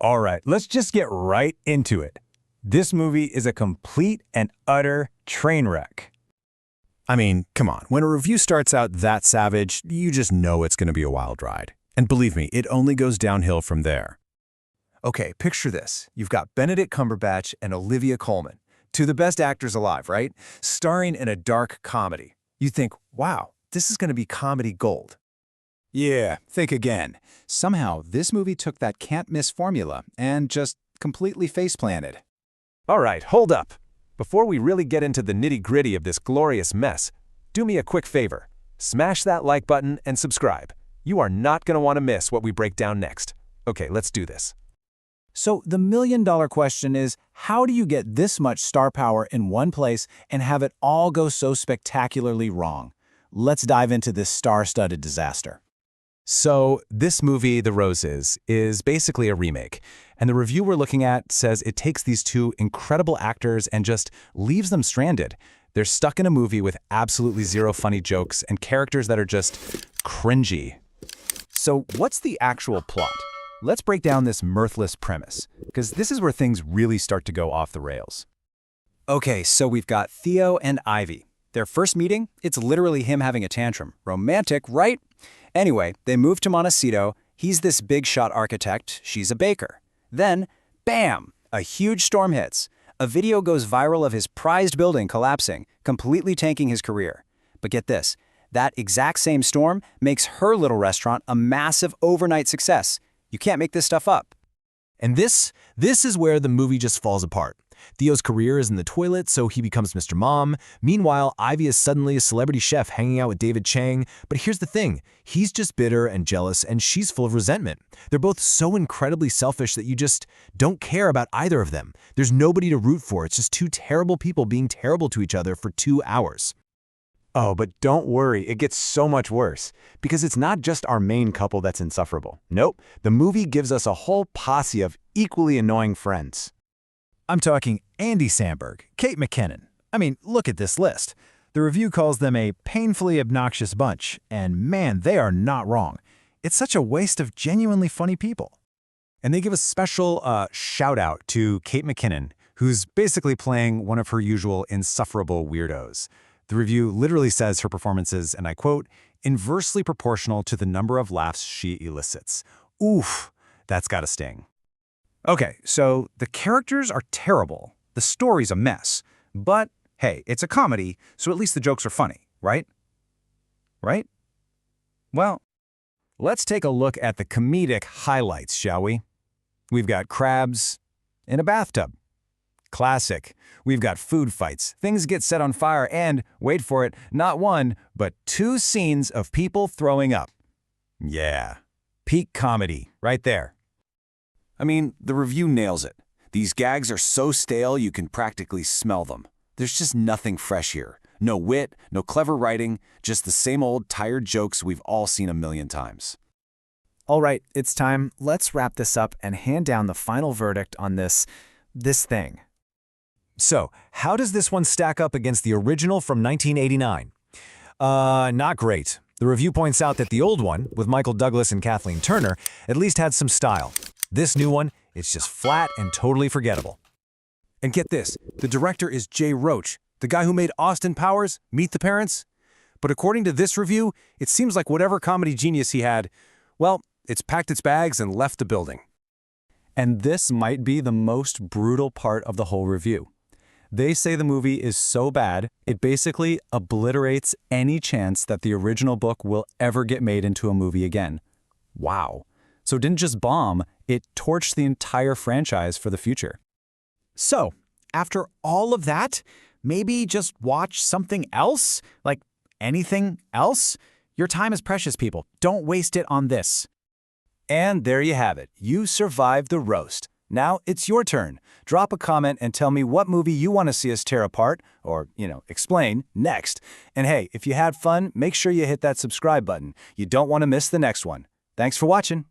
All right, let's just get right into it. This movie is a complete and utter train wreck. I mean, come on, when a review starts out that savage, you just know it's going to be a wild ride. And believe me, it only goes downhill from there. Okay, picture this. You've got Benedict Cumberbatch and Olivia Colman, two of the best actors alive, right? Starring in a dark comedy. You think, wow, this is going to be comedy gold. Yeah, think again. Somehow, this movie took that can't-miss formula and just completely face-planted. All right, hold up. Before we really get into the nitty-gritty of this glorious mess, do me a quick favor. Smash that like button and subscribe. You are not going to want to miss what we break down next. Okay, let's do this. So the million-dollar question is, how do you get this much star power in one place and have it all go so spectacularly wrong? Let's dive into this star-studded disaster. So this movie, The Roses, is basically a remake. And the review we're looking at says it takes these two incredible actors and just leaves them stranded. They're stuck in a movie with absolutely zero funny jokes and characters that are just cringy. So what's the actual plot? Let's break down this mirthless premise, because this is where things really start to go off the rails. Okay, so we've got Theo and Ivy. Their first meeting, it's literally him having a tantrum. Romantic, right? Anyway, they move to Montecito. He's this big-shot architect. She's a baker. Then, bam! A huge storm hits. A video goes viral of his prized building collapsing, completely tanking his career. But get this, that exact same storm makes her little restaurant a massive overnight success. You can't make this stuff up. And this is where the movie just falls apart. Theo's career is in the toilet, so he becomes Mr. Mom. Meanwhile, Ivy is suddenly a celebrity chef hanging out with David Chang. But here's the thing. He's just bitter and jealous, and she's full of resentment. They're both so incredibly selfish that you just don't care about either of them. There's nobody to root for. It's just two terrible people being terrible to each other for 2 hours. Oh, but don't worry, it gets so much worse. Because it's not just our main couple that's insufferable. Nope, the movie gives us a whole posse of equally annoying friends. I'm talking Andy Samberg, Kate McKinnon. I mean, look at this list. The review calls them a painfully obnoxious bunch, and man, they are not wrong. It's such a waste of genuinely funny people. And they give a special shout-out to Kate McKinnon, who's basically playing one of her usual insufferable weirdos. The review literally says her performance is, and I quote, inversely proportional to the number of laughs she elicits. Oof, that's gotta sting. Okay, so the characters are terrible. The story's a mess. But, hey, it's a comedy, so at least the jokes are funny, right? Right? Well, let's take a look at the comedic highlights, shall we? We've got crabs in a bathtub. Classic. We've got food fights, things get set on fire, and, wait for it, not one, but 2 scenes of people throwing up. Yeah, peak comedy, right there. I mean, the review nails it. These gags are so stale you can practically smell them. There's just nothing fresh here. No wit, no clever writing, just the same old tired jokes we've all seen a million times. All right, it's time. Let's wrap this up and hand down the final verdict on this thing. So, how does this one stack up against the original from 1989? Not great. The review points out that the old one, with Michael Douglas and Kathleen Turner, at least had some style. This new one, it's just flat and totally forgettable. And get this, the director is Jay Roach, the guy who made Austin Powers, Meet the Parents. But according to this review, it seems like whatever comedy genius he had, well, it's packed its bags and left the building. And this might be the most brutal part of the whole review. They say the movie is so bad, it basically obliterates any chance that the original book will ever get made into a movie again. Wow. So it didn't just bomb, it torched the entire franchise for the future. So, after all of that, maybe just watch something else? Like anything else? Your time is precious, people. Don't waste it on this. And there you have it. You survived the roast. Now it's your turn. Drop a comment and tell me what movie you want to see us tear apart, or, explain, next. And hey, if you had fun, make sure you hit that subscribe button. You don't want to miss the next one. Thanks for watching.